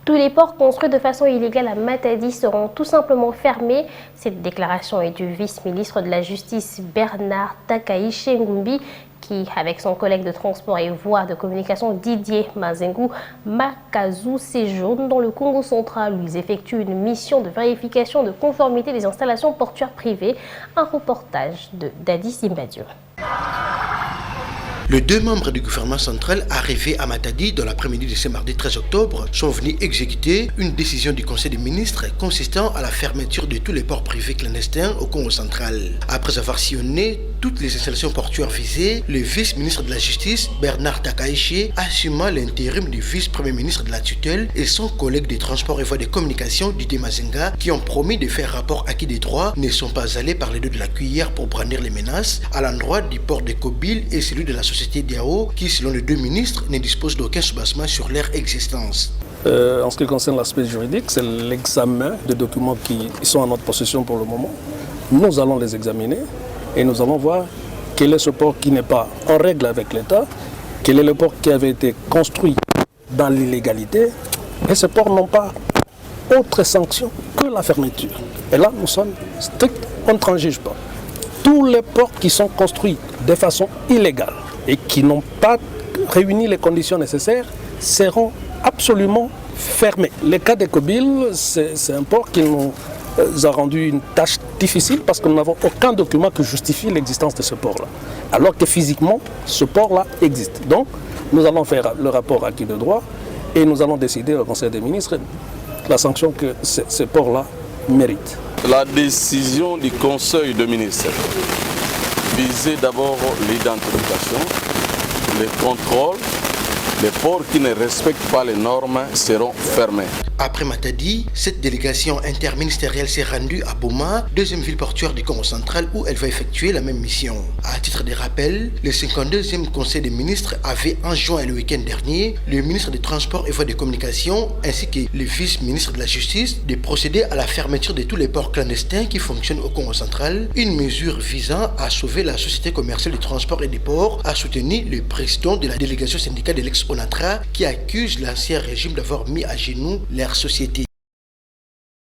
Tous les ports construits de façon illégale à Matadi seront tout simplement fermés. Cette déclaration est du vice-ministre de la Justice Bernard Takaïche Ngumbi qui, avec son collègue de transport et voie de communication Didier Mazengu Makazu, séjourne dans le Congo central où ils effectuent une mission de vérification de conformité des installations portuaires privées. Un reportage de Dadi Simbadio. Les deux membres du gouvernement central arrivés à Matadi dans l'après-midi de ce mardi 13 octobre sont venus exécuter une décision du Conseil des ministres consistant à la fermeture de tous les ports privés clandestins au Congo central. Après avoir sillonné toutes les installations portuaires visées, le vice-ministre de la Justice, Bernard Takaïche, assumant l'intérim du vice-premier ministre de la tutelle et son collègue des transports et voies de communication, Didier Mazenga, qui ont promis de faire rapport acquis des droits, ne sont pas allés par les deux de la cuillère pour brandir les menaces à l'endroit du port de Kobil et celui de la société Diao, qui, selon les deux ministres, ne dispose d'aucun soubassement sur leur existence. En ce qui concerne l'aspect juridique, c'est l'examen des documents qui sont en notre possession pour le moment. Nous allons les examiner et nous allons voir quel est ce port qui n'est pas en règle avec l'État, quel est le port qui avait été construit dans l'illégalité, et ces ports n'ont pas autre sanction que la fermeture. Et là, nous sommes stricts, on ne transige pas. Tous les ports qui sont construits de façon illégale et qui n'ont pas réuni les conditions nécessaires seront absolument fermés. Le cas de Kobil, c'est un port qui nous a rendu une tâche difficile parce que nous n'avons aucun document qui justifie l'existence de ce port-là. Alors que physiquement, ce port-là existe. Donc, nous allons faire le rapport acquis de droit et nous allons décider au Conseil des ministres la sanction que ce port-là mérite. La décision du Conseil des ministres visait d'abord l'identification, le contrôle. Les ports qui ne respectent pas les normes seront fermés. Après Matadi, cette délégation interministérielle s'est rendue à Boma, deuxième ville portuaire du Congo central où elle va effectuer la même mission. À titre de rappel, le 52e Conseil des ministres avait enjoint le week-end dernier le ministre des Transports et voies de communication ainsi que le vice-ministre de la Justice de procéder à la fermeture de tous les ports clandestins qui fonctionnent au Congo central, une mesure visant à sauver la société commerciale du transport et des ports, a soutenu le président de la délégation syndicale de l'ex-ONATRA qui accuse l'ancien régime d'avoir mis à genoux leur société.